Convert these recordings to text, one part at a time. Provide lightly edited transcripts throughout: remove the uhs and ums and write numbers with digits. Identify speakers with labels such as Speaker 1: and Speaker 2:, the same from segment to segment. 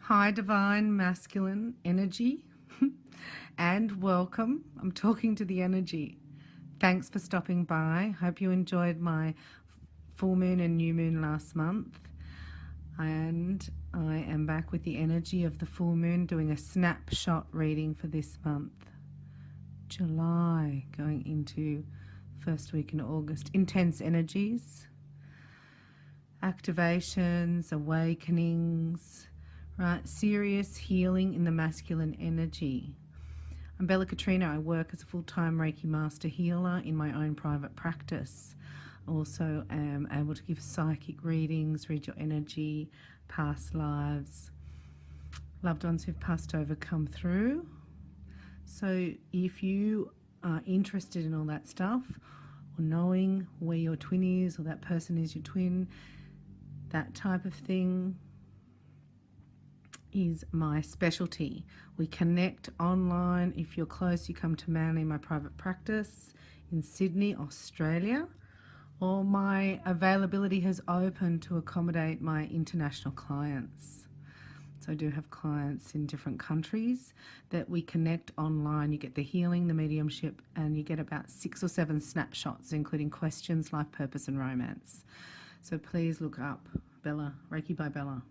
Speaker 1: Hi, divine masculine energy, and welcome. I'm talking to the energy. Thanks for stopping by. Hope you enjoyed my full moon and new moon last month. And I am back with the energy of the full moon, doing a snapshot reading for this month, July, going into first week in August. Intense energies, activations, awakenings, right? Serious healing in the masculine energy. I'm Bella Katrina. I work as a full-time Reiki Master Healer in my own private practice. Also am able to give psychic readings, read your energy, past lives, loved ones who've passed over come through. So if you are interested in all that stuff, or knowing where your twin is, or that person is your twin, that type of thing is my specialty. We connect online. If you're close, you come to Manly, my private practice in Sydney, Australia, or my availability has opened to accommodate my international clients. So I do have clients in different countries that we connect online. You get the healing, the mediumship, and you get about 6 or 7 snapshots, including questions, life purpose, and romance. So please look up Bella, Reiki by Bella,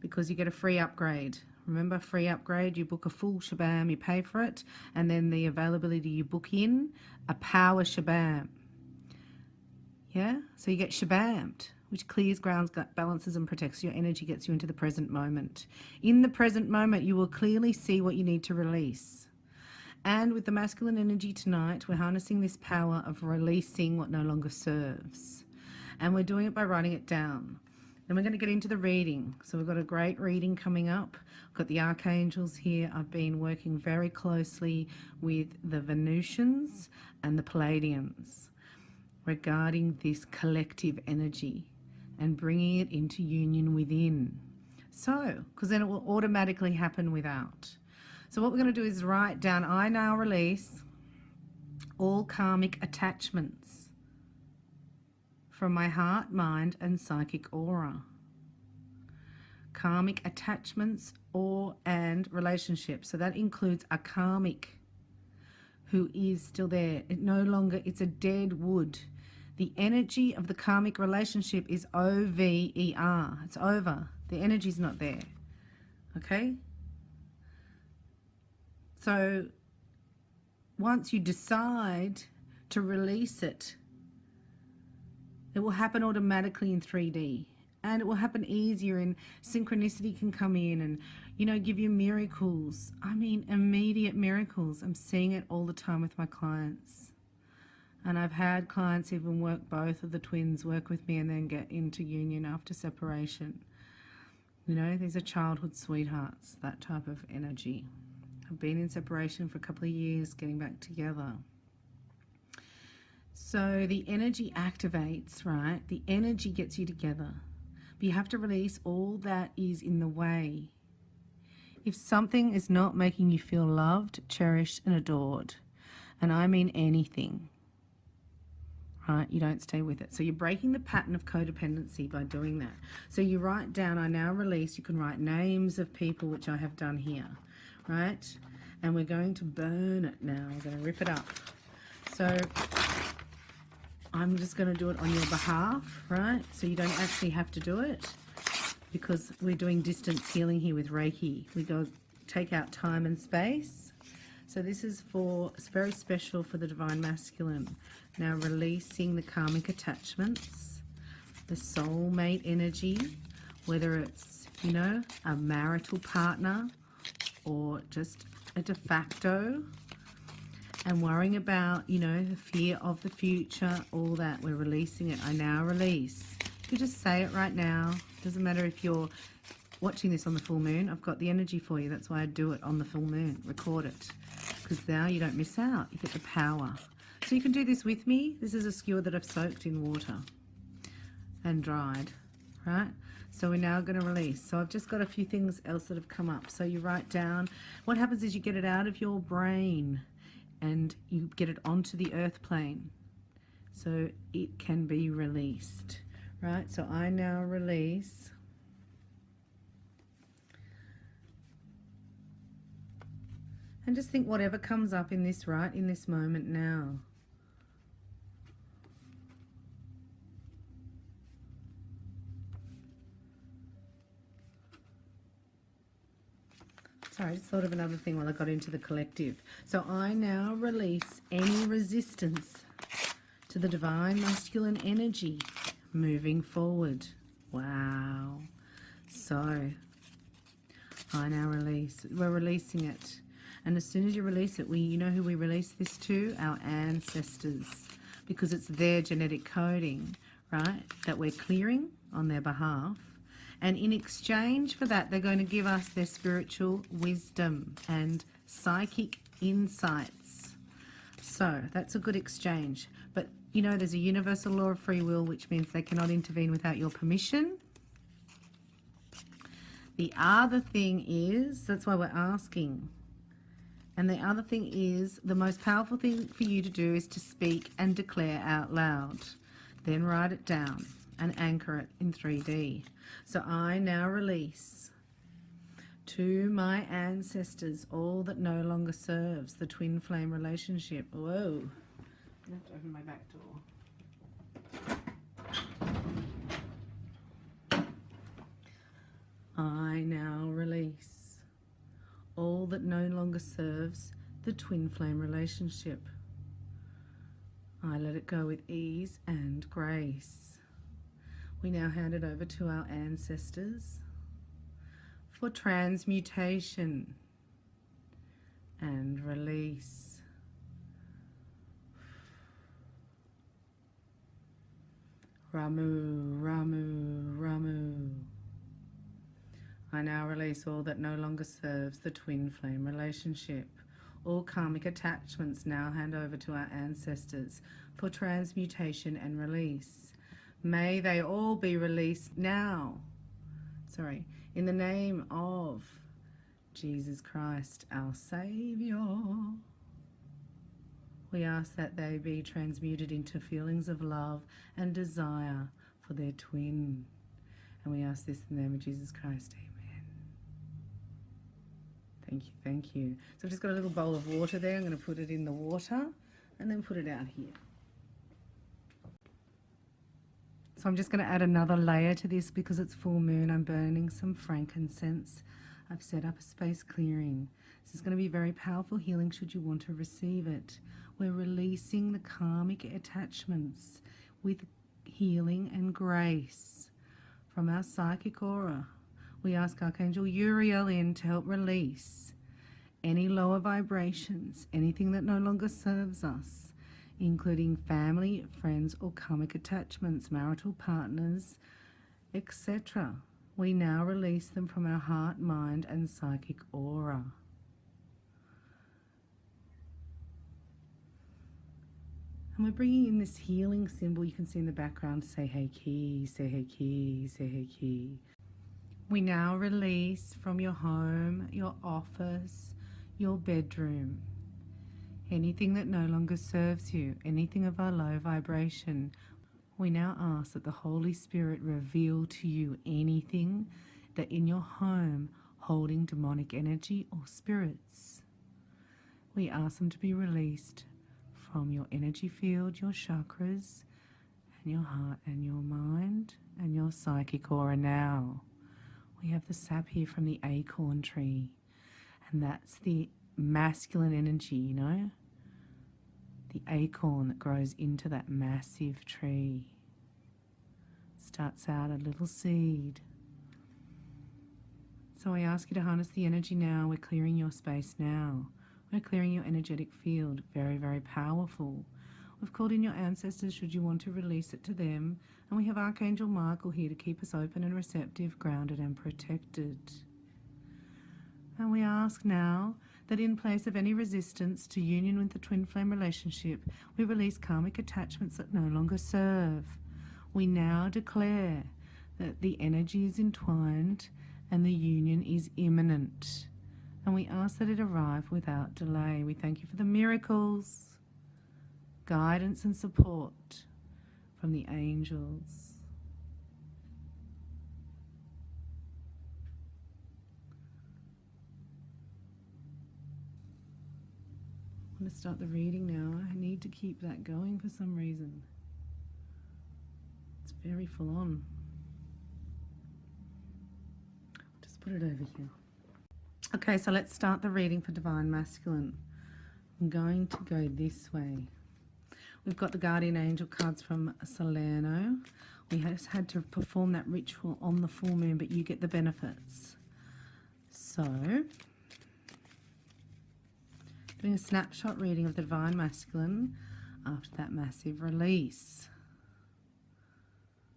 Speaker 1: because you get a free upgrade. Remember, free upgrade, you book a full Shabam, you pay for it, and then the availability you book in, a Power Shabam. Yeah, so you get Shabammed, which clears, grounds, balances, and protects your energy, gets you into the present moment. In the present moment, you will clearly see what you need to release. And with the masculine energy tonight, we're harnessing this power of releasing what no longer serves. And we're doing it by writing it down. Then we're going to get into the reading. So we've got a great reading coming up. I've got the Archangels here. I've been working very closely with the Venusians and the Palladians regarding this collective energy and bringing it into union within. So, because then it will automatically happen without. So what we're going to do is write down, I now release all karmic attachments from my heart, mind, and psychic aura. Karmic attachments and relationships. So that includes a karmic who is still there. It no longer, it's a dead wood. The energy of the karmic relationship is over. It's over. The energy's not there. Okay? So once you decide to release it, it will happen automatically in 3D, and it will happen easier, and synchronicity can come in and, you know, give you miracles. I mean, immediate miracles. I'm seeing it all the time with my clients. And I've had clients even work, both of the twins work with me and then get into union after separation. You know, these are childhood sweethearts, that type of energy. I've been in separation for a couple of years, getting back together. So the energy activates, right? The energy gets you together. But you have to release all that is in the way. If something is not making you feel loved, cherished, and adored, and I mean anything, right, you don't stay with it. So you're breaking the pattern of codependency by doing that. So you write down, I now release. You can write names of people, which I have done here, right? And we're going to burn it now. We're going to rip it up. So I'm just going to do it on your behalf, right? So you don't actually have to do it, because we're doing distance healing here with Reiki. We go take out time and space. So this is for, it's very special for the divine masculine. Now releasing the karmic attachments, the soulmate energy, whether it's, you know, a marital partner or just a de facto, and worrying about, you know, the fear of the future, all that. We're releasing it. I now release. You can just say it right now. Doesn't matter if you're watching this on the full moon. I've got the energy for you. That's why I do it on the full moon. Record it. Because now you don't miss out. You get the power. So you can do this with me. This is a skewer that I've soaked in water and dried, right? So we're now going to release. So I've just got a few things else that have come up. So you write down. What happens is you get it out of your brain and you get it onto the earth plane so it can be released, right? So I now release And just think whatever comes up in this, right, in this moment now. Sorry, I just thought of another thing while I got into the collective. So I now release any resistance to the divine masculine energy moving forward. Wow. So I now release. We're releasing it. And as soon as you release it, you know who we release this to? Our ancestors. Because it's their genetic coding, right, that we're clearing on their behalf. And in exchange for that, they're going to give us their spiritual wisdom and psychic insights. So that's a good exchange. But, you know, there's a universal law of free will, which means they cannot intervene without your permission. The other thing is, that's why we're asking. And the other thing is, the most powerful thing for you to do is to speak and declare out loud. Then write it down and anchor it in 3D. So I now release to my ancestors all that no longer serves the twin flame relationship. Whoa. I have to open my back door. I now release all that no longer serves the twin flame relationship. I let it go with ease and grace. We now hand it over to our ancestors for transmutation and release. Ramu, Ramu, Ramu. I now release all that no longer serves the twin flame relationship. All karmic attachments now hand over to our ancestors for transmutation and release. May they all be released now. In the name of Jesus Christ, our Savior. We ask that they be transmuted into feelings of love and desire for their twin. And we ask this in the name of Jesus Christ. Amen. Thank you, thank you. So I've just got a little bowl of water there. I'm going to put it in the water and then put it out here. So I'm just going to add another layer to this because it's full moon. I'm burning some frankincense. I've set up a space clearing. This is going to be very powerful healing should you want to receive it. We're releasing the karmic attachments with healing and grace from our psychic aura. We ask Archangel Uriel in to help release any lower vibrations, anything that no longer serves us, including family, friends, or karmic attachments, marital partners, etc. We now release them from our heart, mind, and psychic aura. And we're bringing in this healing symbol you can see in the background, Sehe Ki, Sehe Ki, Sehe Ki. We now release from your home, your office, your bedroom, anything that no longer serves you, anything of our low vibration. We now ask that the Holy Spirit reveal to you anything that in your home holding demonic energy or spirits. We ask them to be released from your energy field, your chakras, and your heart and your mind and your psychic aura now. We have the sap here from the acorn tree, and that's the masculine energy, you know, the acorn that grows into that massive tree. Starts out a little seed. So I ask you to harness the energy now. We're clearing your space now. We're clearing your energetic field. Very, very powerful. We've called in your ancestors should you want to release it to them. And we have Archangel Michael here to keep us open and receptive, grounded and protected. And we ask now that in place of any resistance to union with the twin flame relationship, we release karmic attachments that no longer serve. We now declare that the energy is entwined and the union is imminent. And we ask that it arrive without delay. We thank you for the miracles, guidance and support from the angels. going to start the reading now. I need to keep that going for some reason. It's very full on. Just put it over here. Okay, so let's start the reading for Divine Masculine. I'm going to go this way. We've got the Guardian Angel cards from Salerno. We just had to perform that ritual on the full moon, but you get the benefits. So, doing a snapshot reading of the Divine Masculine after that massive release.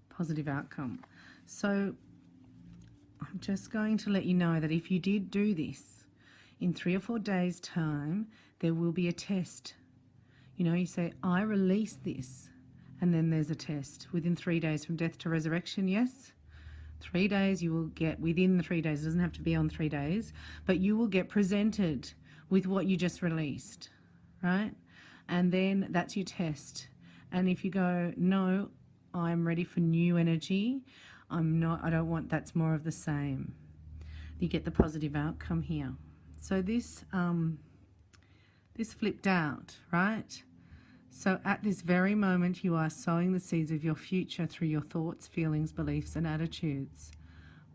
Speaker 1: Positive outcome. So, I'm just going to let you know that if you did do this, in 3 or 4 days' time, there will be a test. You know, you say, I release this, and then there's a test within 3 days from death to resurrection, yes? 3 days you will get, within the 3 days, it doesn't have to be on 3 days, but you will get presented with what you just released, right? And then that's your test. And if you go, no, I'm ready for new energy, I'm not, I don't want, that's more of the same. You get the positive outcome here. So this flipped out, right? So at this very moment, you are sowing the seeds of your future through your thoughts, feelings, beliefs, and attitudes.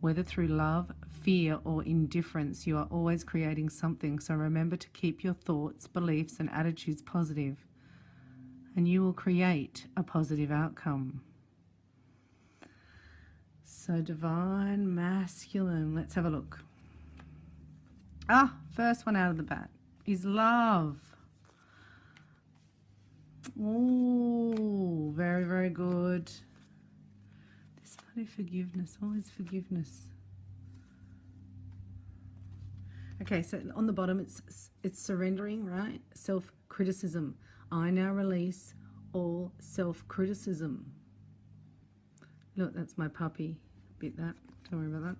Speaker 1: Whether through love, fear, or indifference, you are always creating something. So remember to keep your thoughts, beliefs, and attitudes positive, and you will create a positive outcome. So Divine Masculine, let's have a look. First one out of the bat is love. Oh, very, very good. This bloody forgiveness, always forgiveness. Okay, so on the bottom it's surrendering, right? Self-criticism. I now release all self-criticism. Look, that's my puppy. Bit that, don't worry about that.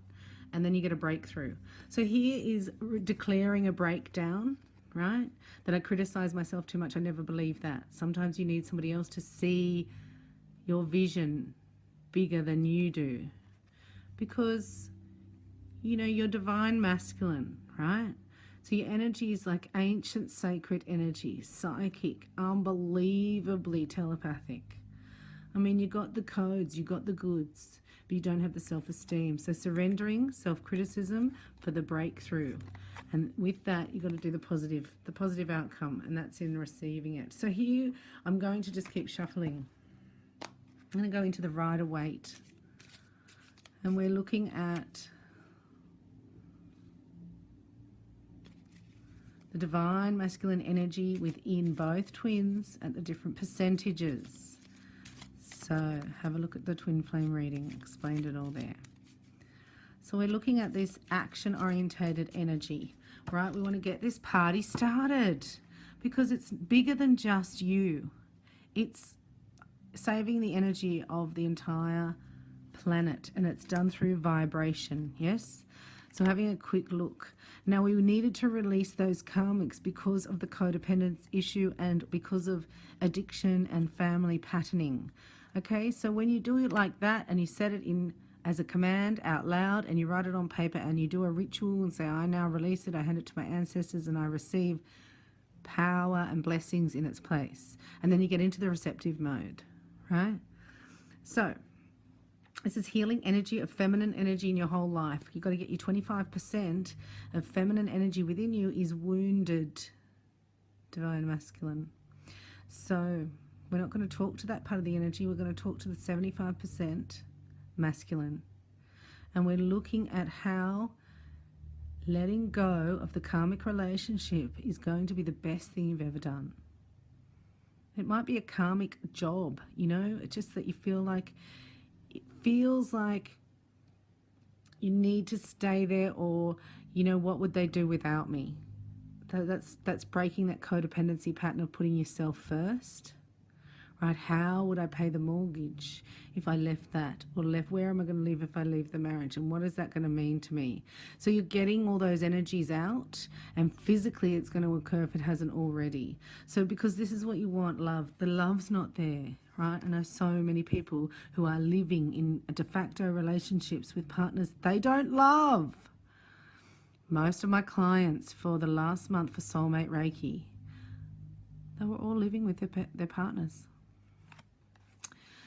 Speaker 1: And then you get a breakthrough. So here is declaring a breakdown, right? That I criticize myself too much. I never believe that. Sometimes you need somebody else to see your vision bigger than you do. Because, you know, you're Divine Masculine, right? So your energy is like ancient sacred energy, psychic, unbelievably telepathic. I mean, you got the codes, you got the goods, but you don't have the self-esteem. So surrendering self-criticism for the breakthrough. And with that, you've got to do the positive outcome, and that's in receiving it. So here, I'm going to just keep shuffling. I'm going to go into the Rider-Waite. And we're looking at the Divine Masculine energy within both twins at the different percentages. So have a look at the twin flame reading, explained it all there. So we're looking at this action-orientated energy, right? We want to get this party started because it's bigger than just you. It's saving the energy of the entire planet, and it's done through vibration, yes? So having a quick look. Now, we needed to release those karmics because of the codependence issue and because of addiction and family patterning. Okay, so when you do it like that and you set it in as a command out loud and you write it on paper and you do a ritual and say, I now release it, I hand it to my ancestors and I receive power and blessings in its place. And then you get into the receptive mode, right? So this is healing energy of feminine energy in your whole life. You've got to get your 25% of feminine energy within you is wounded, Divine Masculine. So we're not going to talk to that part of the energy. We're going to talk to the 75% masculine. And we're looking at how letting go of the karmic relationship is going to be the best thing you've ever done. It might be a karmic job, you know, it's just that you feel like, it feels like you need to stay there, or, you know, what would they do without me? That's breaking that codependency pattern of putting yourself first. Right, how would I pay the mortgage if I left that? Or where am I going to live if I leave the marriage? And what is that going to mean to me? So you're getting all those energies out, and physically it's going to occur if it hasn't already. So because this is what you want, love. The love's not there, right? I know so many people who are living in de facto relationships with partners they don't love. Most of my clients for the last month for Soulmate Reiki, They were all living with their partners.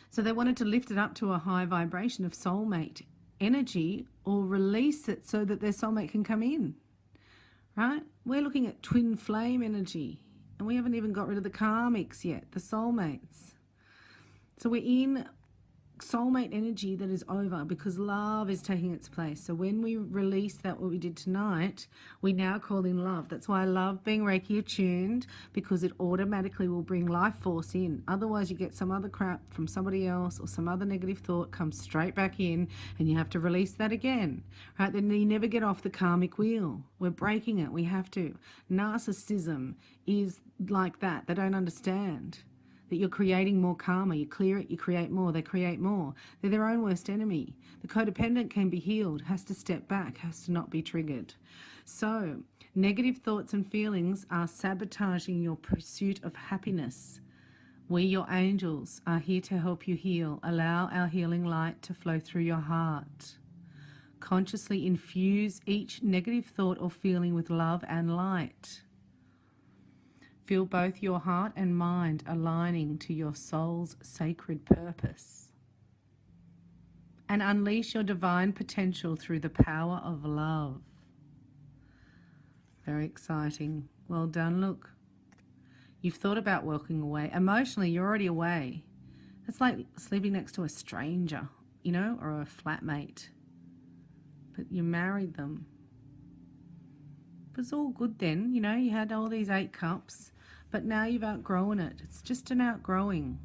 Speaker 1: So they wanted to lift it up to a high vibration of soulmate energy or release it so that their soulmate can come in, right? We're looking at twin flame energy, and we haven't even got rid of the karmics yet, the soulmates. So we're in soulmate energy that is over because love is taking its place. So when we release that, what we did tonight, we now call in love. That's why I love being Reiki attuned, because it automatically will bring life force in. Otherwise you get some other crap from somebody else, or some other negative thought comes straight back in, and you have to release that again, right? Then you never get off the karmic wheel. We're breaking it. We have to. Narcissism is like that. They don't understand that you're creating more karma. You clear it, you create more, they create more. They're their own worst enemy. The codependent can be healed, has to step back, has to not be triggered. So negative thoughts and feelings are sabotaging your pursuit of happiness. We, your angels, are here to help you heal. Allow our healing light to flow through your heart. Consciously infuse each negative thought or feeling with love and light. Feel both your heart and mind aligning to your soul's sacred purpose. And unleash your divine potential through the power of love. Very exciting. Well done. Look, you've thought about walking away. Emotionally, you're already away. It's like sleeping next to a stranger, you know, or a flatmate. But you married them. It was all good then, you know, you had all these 8 cups. But now you've outgrown it. It's just an outgrowing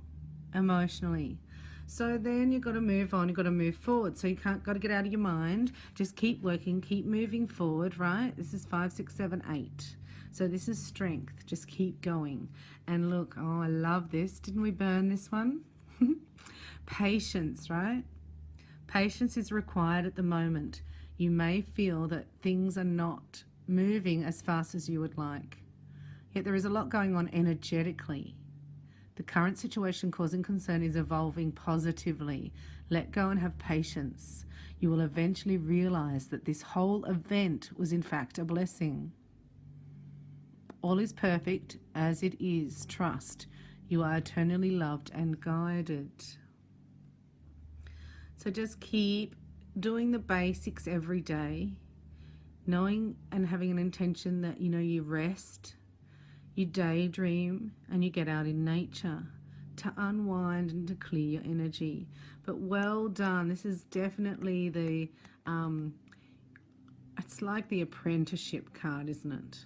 Speaker 1: emotionally. So then you've got to move on. You've got to move forward. So you got to get out of your mind. Just keep working. Keep moving forward, right? This is 5, 6, 7, 8. So this is strength. Just keep going. And look, oh, I love this. Didn't we burn this one? Patience, right? Patience is required at the moment. You may feel that things are not moving as fast as you would like. Yet there is a lot going on energetically. The current situation causing concern is evolving positively. Let go and have patience. You will eventually realize that this whole event was in fact a blessing. All is perfect as it is. Trust. You are eternally loved and guided. So just keep doing the basics every day, knowing and having an intention that, you know, you rest, you daydream, and you get out in nature to unwind and to clear your energy. But well done. This is definitely the, it's like the apprenticeship card, isn't it?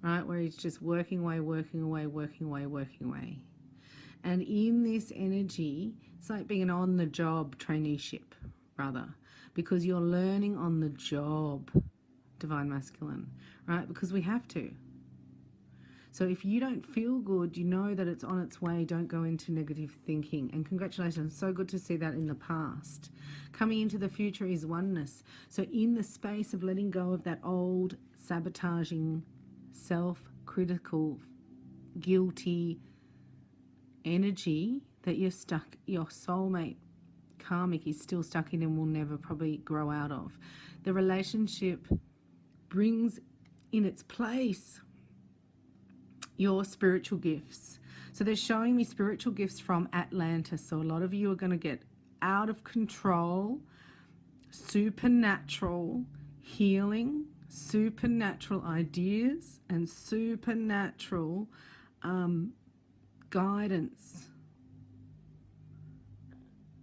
Speaker 1: Right, where he's just working away, working away, working away, working away. And in this energy, it's like being an on-the-job traineeship, rather, because you're learning on the job, Divine Masculine, right? Because we have to. So if you don't feel good, you know that it's on its way. Don't go into negative thinking. And congratulations, so good to see that in the past. Coming into the future is oneness. So in the space of letting go of that old sabotaging, self-critical, guilty energy that you're stuck, your soulmate karmic is still stuck in and will never probably grow out of. The relationship brings in its place your spiritual gifts. So they're showing me spiritual gifts from Atlantis. So a lot of you are going to get out of control, supernatural healing, supernatural ideas, and supernatural guidance.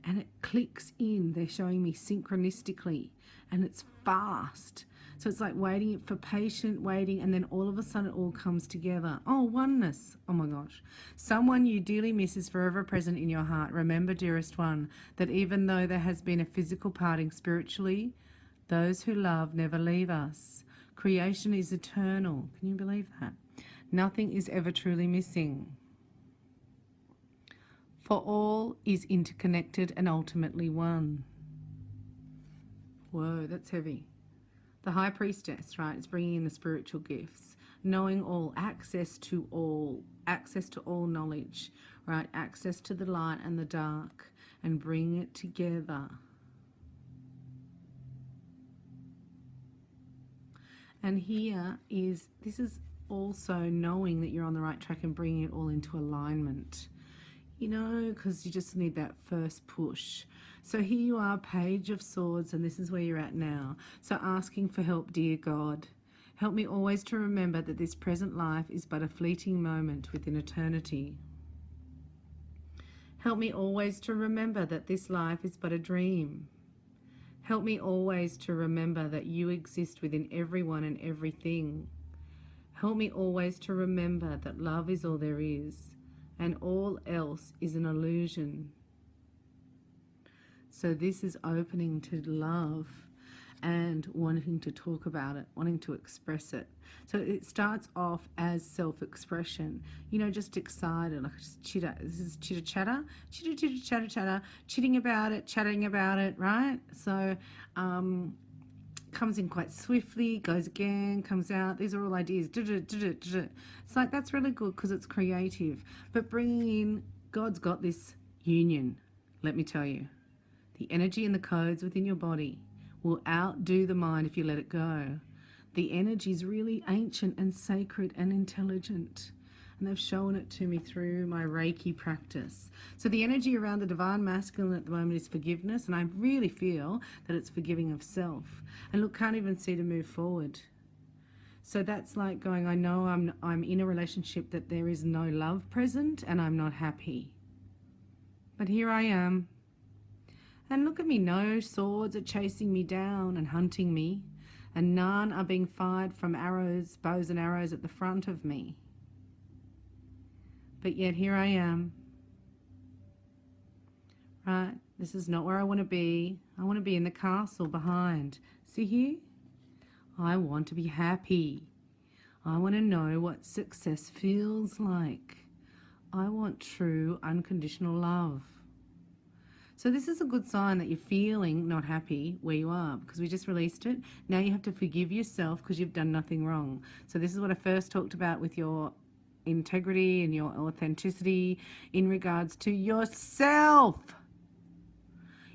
Speaker 1: And it clicks in. They're showing me synchronistically, and it's fast. So it's like waiting for patient waiting, and then all of a sudden it all comes together. Oh, oneness. Oh my gosh. Someone you dearly miss is forever present in your heart. Remember, dearest one, that even though there has been a physical parting spiritually, those who love never leave us. Creation is eternal. Can you believe that? Nothing is ever truly missing. For all is interconnected and ultimately one. Whoa, that's heavy. The High Priestess, right, is bringing in the spiritual gifts, knowing all, access to all knowledge, right, access to the light and the dark, and bring it together. And here is, this is also knowing that you're on the right track and bringing it all into alignment. You know, because you just need that first push. So here you are, Page of Swords, and this is where you're at now. So asking for help, dear God. Help me always to remember that this present life is but a fleeting moment within eternity. Help me always to remember that this life is but a dream. Help me always to remember that you exist within everyone and everything. Help me always to remember that love is all there is, and all else is an illusion. So this is opening to love and wanting to talk about it, wanting to express it. So it starts off as self-expression, you know, just excited, like just chitter. This is chitter, chitting about it, chatting about it, right? So comes in quite swiftly, goes again, comes out. These are all ideas. It's like, that's really good because it's creative. But bringing in, God's got this union, let me tell you. The energy and the codes within your body will outdo the mind if you let it go. The energy is really ancient and sacred and intelligent. And they've shown it to me through my Reiki practice. So the energy around the divine masculine at the moment is forgiveness, and I really feel that it's forgiving of self. And look, can't even see to move forward. So that's like going, I know I'm in a relationship that there is no love present and I'm not happy. But here I am. And look at me, no swords are chasing me down and hunting me, and none are being fired from arrows, bows and arrows at the front of me. But yet here I am. Right? This is not where I want to be. I want to be in the castle behind. See here? I want to be happy. I want to know what success feels like. I want true unconditional love. So this is a good sign that you're feeling not happy where you are, because we just released it. Now you have to forgive yourself because you've done nothing wrong. So this is what I first talked about with your integrity and your authenticity in regards to yourself.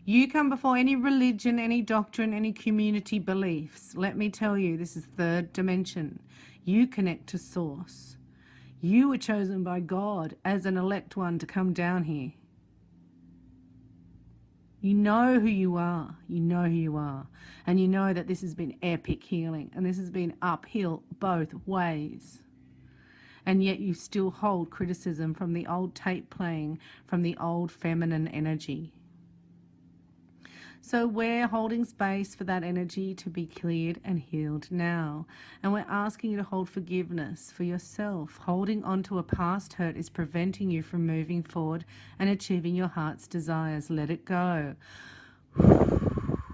Speaker 1: You come before any religion, any doctrine, any community beliefs. Let me tell you, this is third dimension. You connect to source. You were chosen by God as an elect one to come down here. You know who you are. You know who you are. And you know that this has been epic healing, and this has been uphill both ways. And yet you still hold criticism from the old tape playing, from the old feminine energy. So we're holding space for that energy to be cleared and healed now. And we're asking you to hold forgiveness for yourself. Holding on to a past hurt is preventing you from moving forward and achieving your heart's desires. Let it go.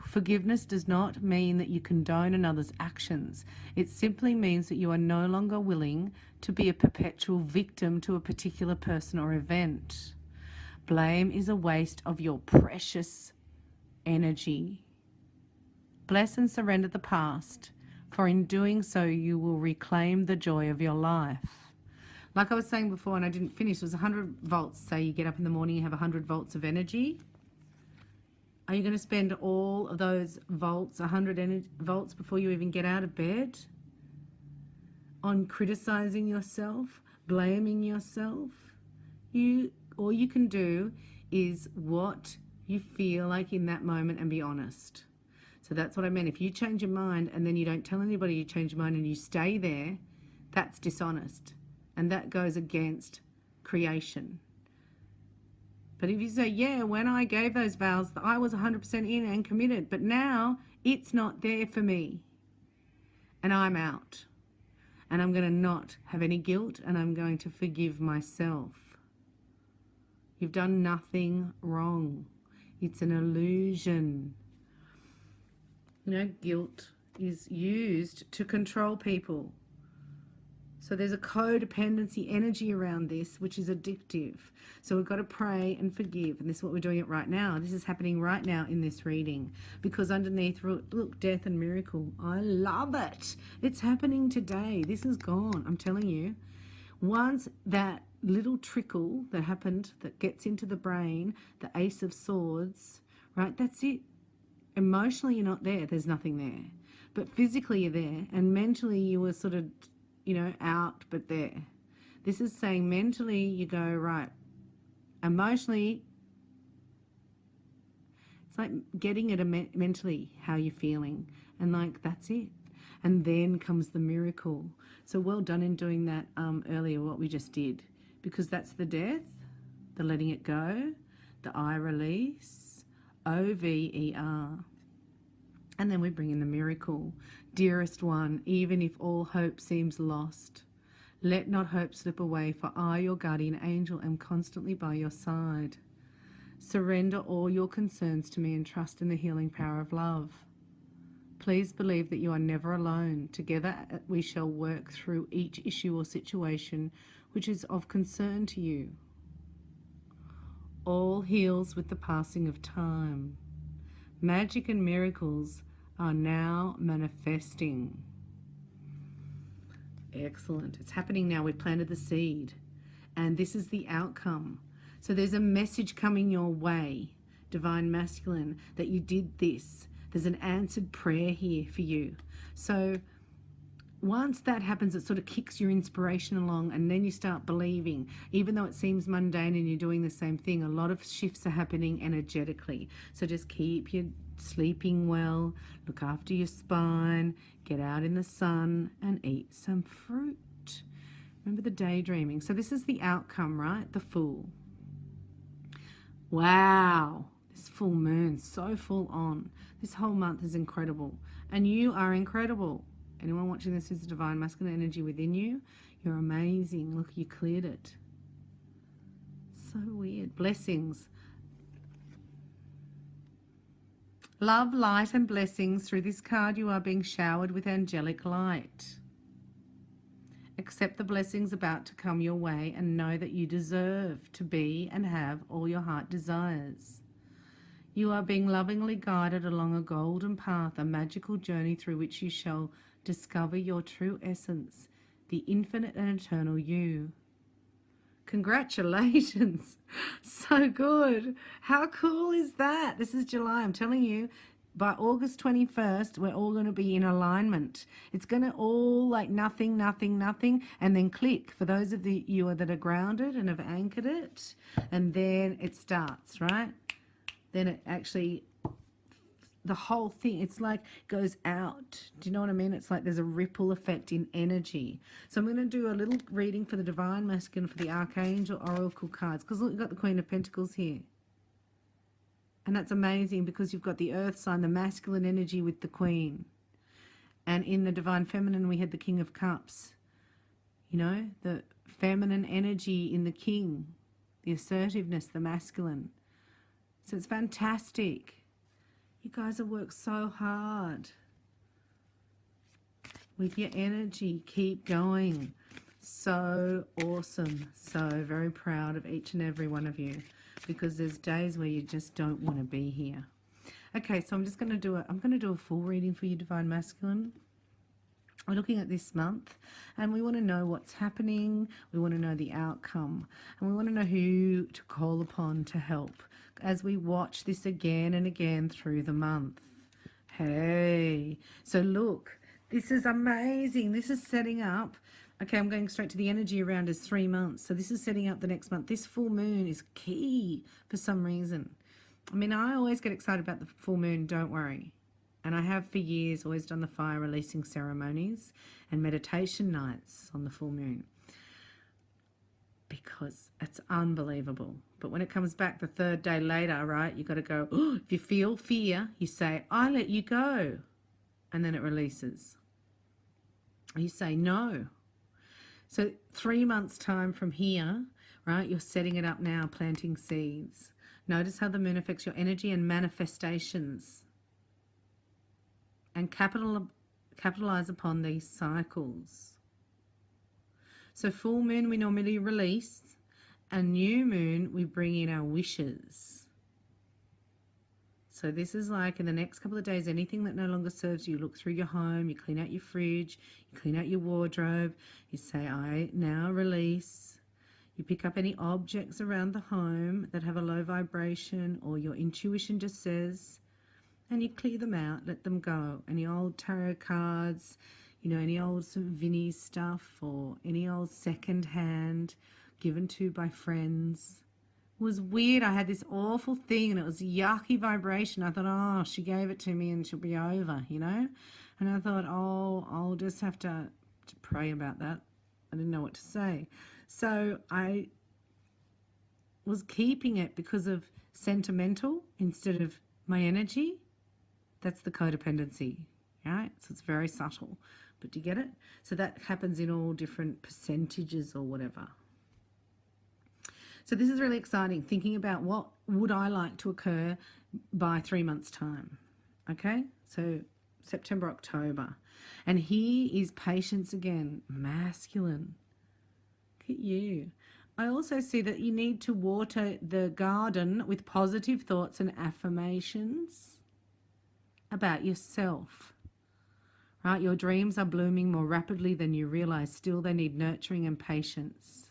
Speaker 1: Forgiveness does not mean that you condone another's actions. It simply means that you are no longer willing to be a perpetual victim to a particular person or event. Blame is a waste of your precious energy. Bless and surrender the past, for in doing so you will reclaim the joy of your life. Like I was saying before, and I didn't finish, it was 100 volts. Say you get up in the morning, you have 100 volts of energy. Are you going to spend all of those volts, 100 volts, before you even get out of bed on criticizing yourself, blaming yourself? All you can do is what you feel like in that moment and be honest. So that's what I meant. If you change your mind and then you don't tell anybody you change your mind and you stay there, that's dishonest. And that goes against creation. But if you say, yeah, when I gave those vows, I was 100% in and committed, but now it's not there for me. And I'm out. And I'm going to not have any guilt, and I'm going to forgive myself. You've done nothing wrong. It's an illusion. You know, guilt is used to control people. So there's a codependency energy around this, which is addictive. So we've got to pray and forgive. And this is what we're doing it right now. This is happening right now in this reading. Because underneath, look, death and miracle. I love it. It's happening today. This is gone. I'm telling you. Once that little trickle that happened that gets into the brain, the Ace of Swords, right? That's it. Emotionally, you're not there. There's nothing there. But physically, you're there. And mentally, you were sort of out, but there. This is saying mentally you go, right, emotionally, it's like getting it mentally how you're feeling, and like that's it. And then comes the miracle. So well done in doing that earlier, what we just did, because that's the death, the letting it go, the I release, OVER. And then we bring in the miracle. Dearest one, even if all hope seems lost, let not hope slip away, for I, your guardian angel, am constantly by your side. Surrender all your concerns to me and trust in the healing power of love. Please believe that you are never alone. Together we shall work through each issue or situation which is of concern to you. All heals with the passing of time. Magic and miracles are now manifesting. Excellent. It's happening now. We've planted the seed, and this is the outcome. So there's a message coming your way, Divine Masculine, that you did this. There's an answered prayer here for you. So once that happens, it sort of kicks your inspiration along, and then you start believing. Even though it seems mundane and you're doing the same thing, a lot of shifts are happening energetically. So just keep your sleeping well, look after your spine, get out in the sun and eat some fruit. Remember the daydreaming. So this is the outcome, right? The Fool. Wow. This full moon, so full on. This whole month is incredible. And you are incredible. Anyone watching this is a Divine Masculine energy within you. You're amazing. Look, you cleared it. So weird. Blessings. Love, light, and blessings. Through this card, you are being showered with angelic light. Accept the blessings about to come your way and know that you deserve to be and have all your heart desires. You are being lovingly guided along a golden path, a magical journey through which you shall discover your true essence, the infinite and eternal you. Congratulations. So good. How cool is that? This is July. I'm telling you, by August 21st, we're all going to be in alignment. It's going to all like nothing, nothing, nothing, and then click for those of you that are grounded and have anchored it. And then it starts, right? Then it actually, the whole thing, it's like goes out. Do you know what I mean? It's like there's a ripple effect in energy. So I'm going to do a little reading for the Divine Masculine for the Archangel Oracle cards, because look, you've got the Queen of Pentacles here. And that's amazing because you've got the Earth sign, the masculine energy with the Queen. And in the Divine Feminine, we had the King of Cups. You know, the feminine energy in the King, the assertiveness, the masculine. So it's fantastic. You guys have worked so hard with your energy. Keep going. So awesome. So very proud of each and every one of you, because there's days where you just don't want to be here. Okay, so I'm just going to do a full reading for you, Divine Masculine. We're looking at this month, and we want to know what's happening. We want to know the outcome, and we want to know who to call upon to help as we watch this again and again through the month. Hey, so look, this is amazing. This is setting up. Okay, I'm going straight to the energy around is 3 months. So this is setting up the next month. This full moon is key for some reason. I mean, I always get excited about the full moon, don't worry. And I have for years always done the fire releasing ceremonies and meditation nights on the full moon, because it's unbelievable. But when it comes back the third day later, right, you got to go, oh, if you feel fear, you say, I let you go. And then it releases. You say no. So 3 months time from here, right, you're setting it up now, planting seeds. Notice how the moon affects your energy and manifestations. And capitalize upon these cycles. So full moon we normally release, and new moon we bring in our wishes. So this is like in the next couple of days, anything that no longer serves you, look through your home, you clean out your fridge, you clean out your wardrobe, you say, I now release. You pick up any objects around the home that have a low vibration, or your intuition just says, and you clear them out, let them go. Any old tarot cards, you know, any old Vinnie's stuff or any old second hand given to by friends. It was weird. I had this awful thing and it was a yucky vibration. I thought, oh, she gave it to me and she'll be over, you know. And I thought, oh, I'll just have to pray about that. I didn't know what to say. So I was keeping it because of sentimental instead of my energy. That's the codependency, right? So it's very subtle, but do you get it? So that happens in all different percentages or whatever. So this is really exciting, thinking about what would I like to occur by 3 months' time. Okay, so September, October. And here is patience again, masculine. Look at you. I also see that you need to water the garden with positive thoughts and affirmations about yourself. Right? Your dreams are blooming more rapidly than you realize. Still, they need nurturing and patience.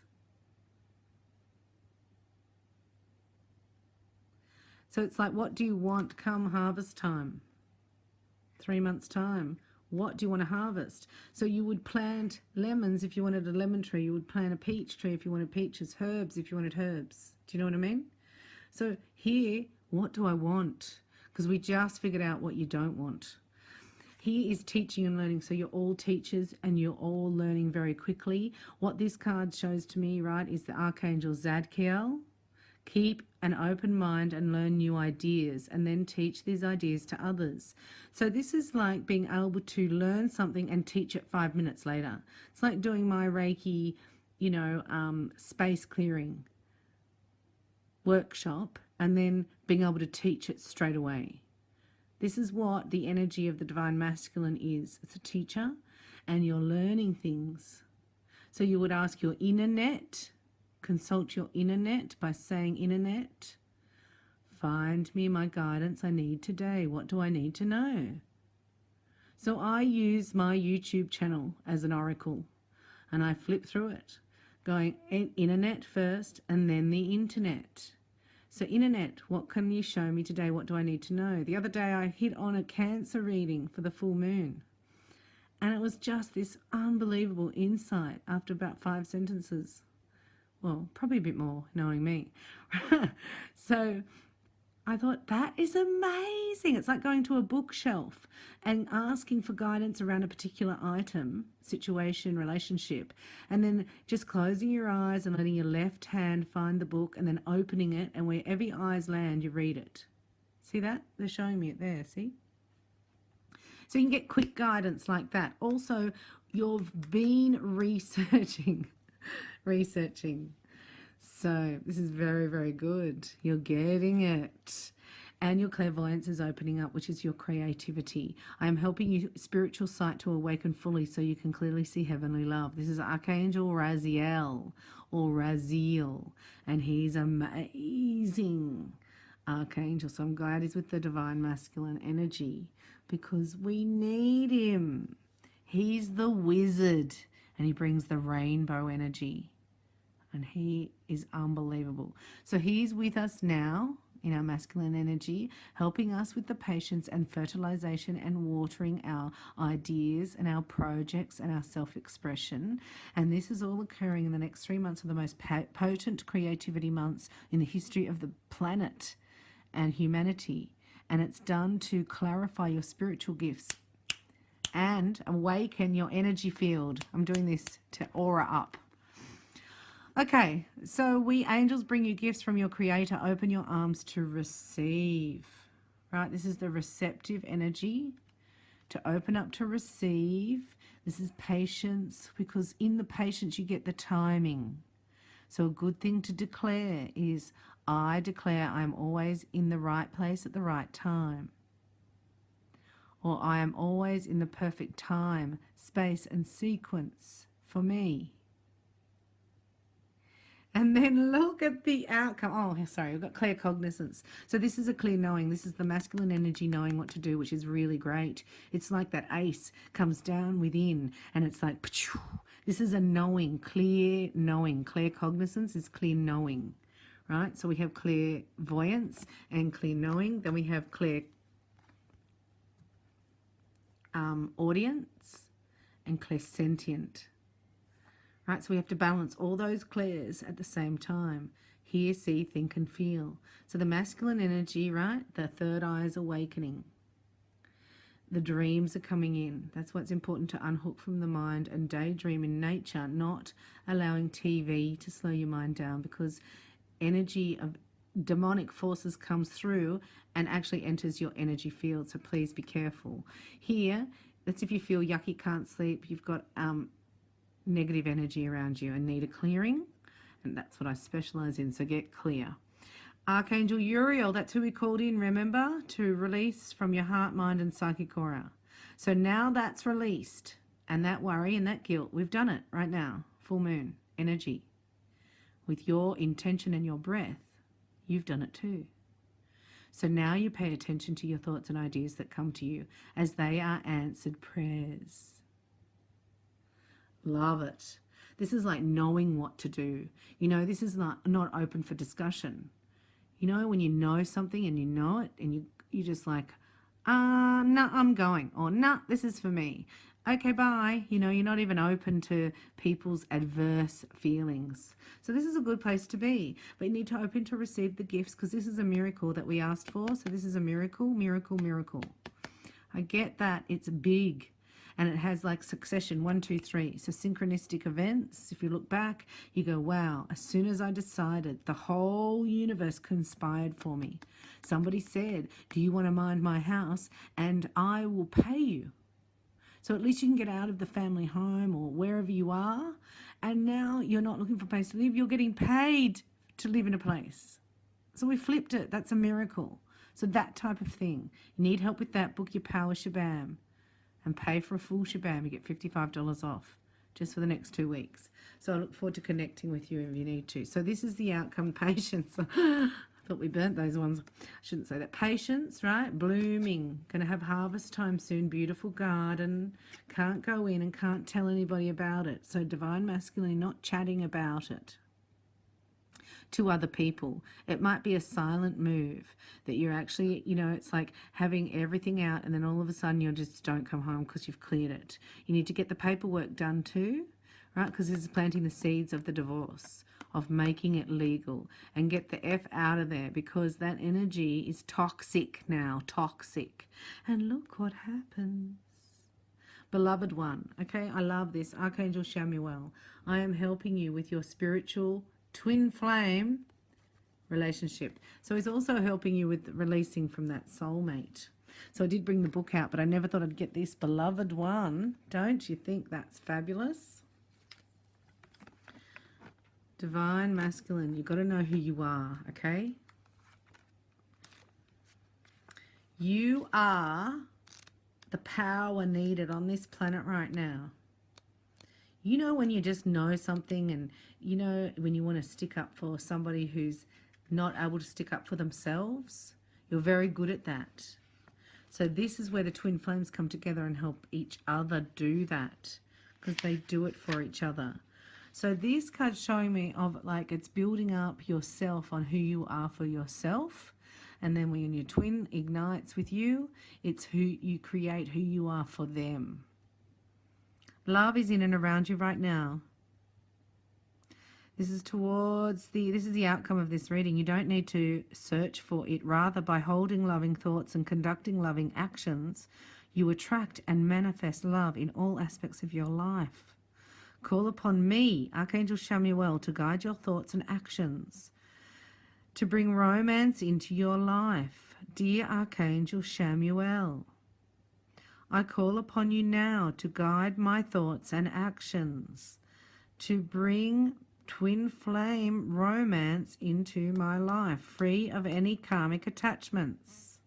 Speaker 1: So it's like, what do you want come harvest time? 3 months' time. What do you want to harvest? So you would plant lemons if you wanted a lemon tree. You would plant a peach tree if you wanted peaches, herbs if you wanted herbs. Do you know what I mean? So here, what do I want? Because we just figured out what you don't want. Here is teaching and learning. So you're all teachers and you're all learning very quickly. What this card shows to me, right, is the Archangel Zadkiel. Keep an open mind and learn new ideas and then teach these ideas to others. So this is like being able to learn something and teach it 5 minutes later. It's like doing my Reiki, you know, space clearing workshop and then being able to teach it straight away. This is what the energy of the Divine Masculine is. It's a teacher and you're learning things. So you would ask your inner net, consult your inner net by saying, inner net, find me my guidance I need today. What do I need to know? So I use my YouTube channel as an oracle and I flip through it, going internet first and then the internet. So internet, what can you show me today? What do I need to know? The other day I hit on a Cancer reading for the full moon. And it was just this unbelievable insight after about 5 sentences. Well, probably a bit more, knowing me. So I thought, that is amazing. It's like going to a bookshelf and asking for guidance around a particular item, situation, relationship, and then just closing your eyes and letting your left hand find the book and then opening it, and wherever your eyes land, you read it. See that? They're showing me it there, see? So you can get quick guidance like that. Also, you've been researching. So this is very, very good. You're getting it. And your clairvoyance is opening up, which is your creativity. I am helping you spiritual sight to awaken fully so you can clearly see heavenly love. This is Archangel Raziel or Raziel, and he's amazing Archangel. So I'm glad he's with the Divine Masculine energy because we need him. He's the wizard and he brings the rainbow energy. And he is unbelievable. So he's with us now in our masculine energy, helping us with the patience and fertilization and watering our ideas and our projects and our self-expression. And this is all occurring in the next 3 months of the most potent creativity months in the history of the planet and humanity. And it's done to clarify your spiritual gifts and awaken your energy field. I'm doing this to aura up. Okay, so we angels bring you gifts from your creator. Open your arms to receive, right? This is the receptive energy, to open up to receive. This is patience, because in the patience you get the timing. So a good thing to declare is, I declare I am always in the right place at the right time. Or I am always in the perfect time, space and sequence for me. And then look at the outcome. Oh, sorry, we've got clear cognizance. So this is a clear knowing. This is the masculine energy knowing what to do, which is really great. It's like that ace comes down within and it's like, this is a knowing, clear knowing. Clear cognizance is clear knowing, right? So we have clairvoyance and clear knowing. Then we have clear audience and clairsentient. Right, so we have to balance all those clairs at the same time. Hear, see, think, and feel. So the masculine energy, right? The third eye is awakening. The dreams are coming in. That's what's important, to unhook from the mind and daydream in nature, not allowing TV to slow your mind down, because energy of demonic forces comes through and actually enters your energy field. So please be careful. Here, that's if you feel yucky, can't sleep, you've got negative energy around you and need a clearing, and that's what I specialize in. So get clear. Archangel Uriel, that's who we called in, remember, to release from your heart, mind, and psychic aura. So now that's released, and that worry and that guilt, we've done it right now. Full moon energy. With your intention and your breath, you've done it too. So now you pay attention to your thoughts and ideas that come to you, as they are answered prayers. Love it. This is like knowing what to do. You know, this is not open for discussion. You know, when you know something and you know it, and you just like, no, I'm going, or no, this is for me. Okay, bye. You know, you're not even open to people's adverse feelings. So this is a good place to be. But you need to open to receive the gifts, because this is a miracle that we asked for. So this is a miracle, miracle, miracle. I get that. It's big. And it has like succession, 1, 2, 3. So synchronistic events. If you look back, you go, wow, as soon as I decided, the whole universe conspired for me. Somebody said, do you want to mind my house? And I will pay you. So at least you can get out of the family home or wherever you are. And now you're not looking for a place to live. You're getting paid to live in a place. So we flipped it. That's a miracle. So that type of thing. You need help with that, book your Power Shabam. And pay for a full Shabam. You get $55 off just for the next 2 weeks. So I look forward to connecting with you if you need to. So this is the outcome, patience. I thought we burnt those ones. I shouldn't say that. Patience, right? Blooming. Going to have harvest time soon. Beautiful garden. Can't go in and can't tell anybody about it. So divine masculine, not chatting about it to other people. It might be a silent move that you're actually, you know, it's like having everything out and then all of a sudden you just don't come home because you've cleared it. You need to get the paperwork done too, right? Because this is planting the seeds of the divorce, of making it legal, and get the F out of there, because that energy is toxic now, toxic. And look what happens. Beloved one, okay, I love this. Archangel Chamuel, I am helping you with your spiritual twin flame relationship. So he's also helping you with releasing from that soulmate. So I did bring the book out, but I never thought I'd get this. Beloved one, don't you think that's fabulous? Divine masculine, you've got to know who you are, okay? You are the power needed on this planet right now. You know, when you just know something, and you know when you want to stick up for somebody who's not able to stick up for themselves, you're very good at that. So this is where the twin flames come together and help each other do that, because they do it for each other. So this card's showing me of like it's building up yourself on who you are for yourself. And then when your twin ignites with you, it's who you create, who you are for them. Love is in and around you right now. This is the outcome of this reading. You don't need to search for it. Rather, by holding loving thoughts and conducting loving actions, you attract and manifest love in all aspects of your life. Call upon me, Archangel Chamuel, to guide your thoughts and actions, to bring romance into your life. Dear Archangel Chamuel, I call upon you now to guide my thoughts and actions, to bring twin flame romance into my life, free of any karmic attachments.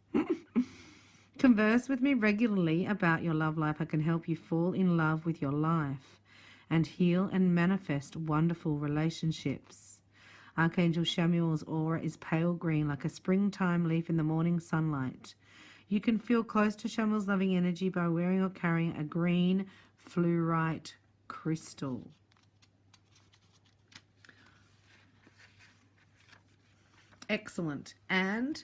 Speaker 1: Converse with me regularly about your love life. I can help you fall in love with your life and heal and manifest wonderful relationships. Archangel Chamuel's aura is pale green, like a springtime leaf in the morning sunlight. You can feel close to Chamuel's loving energy by wearing or carrying a green fluorite crystal. Excellent. And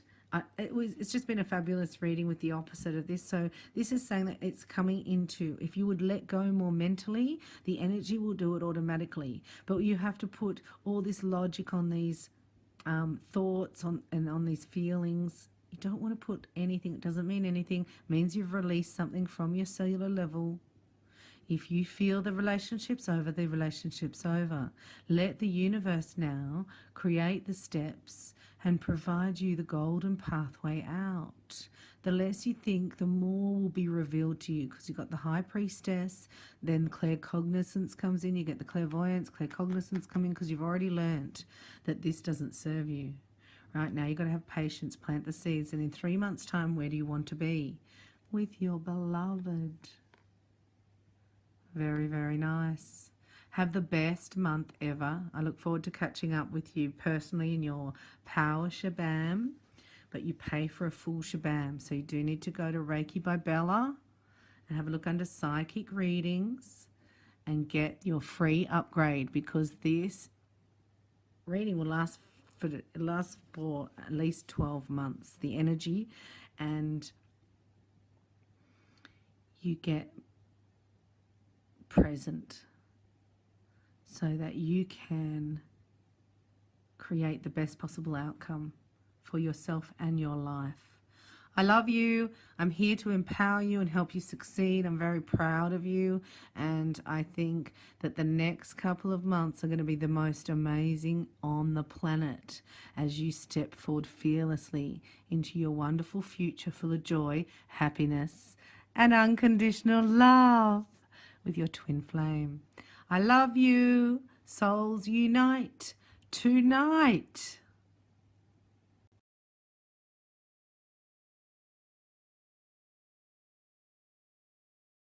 Speaker 1: It's just been a fabulous reading with the opposite of this. So this is saying that it's coming into, if you would let go more mentally, the energy will do it automatically. But you have to put all this logic on these thoughts and on these feelings. You don't want to put anything. It doesn't mean anything. It means you've released something from your cellular level. If you feel the relationship's over, the relationship's over. Let the universe now create the steps and provide you the golden pathway out. The less you think, the more will be revealed to you, because you've got the High Priestess, then claircognizance comes in, you get the clairvoyance, claircognizance come in, because you've already learnt that this doesn't serve you. Right now, you've got to have patience, plant the seeds, and in 3 months' time, where do you want to be? With your beloved. Very, very nice. Have the best month ever. I look forward to catching up with you personally in your Power Shabam. But you pay for a full Shabam. So you do need to go to Reiki by Bella and have a look under Psychic Readings and get your free upgrade, because this reading will last for at least 12 months. The energy, and you get present so that you can create the best possible outcome for yourself and your life. I love you. I'm here to empower you and help you succeed. I'm very proud of you, and I think that the next couple of months are going to be the most amazing on the planet as you step forward fearlessly into your wonderful future full of joy, happiness, and unconditional love with your twin flame. I love you. Souls unite tonight.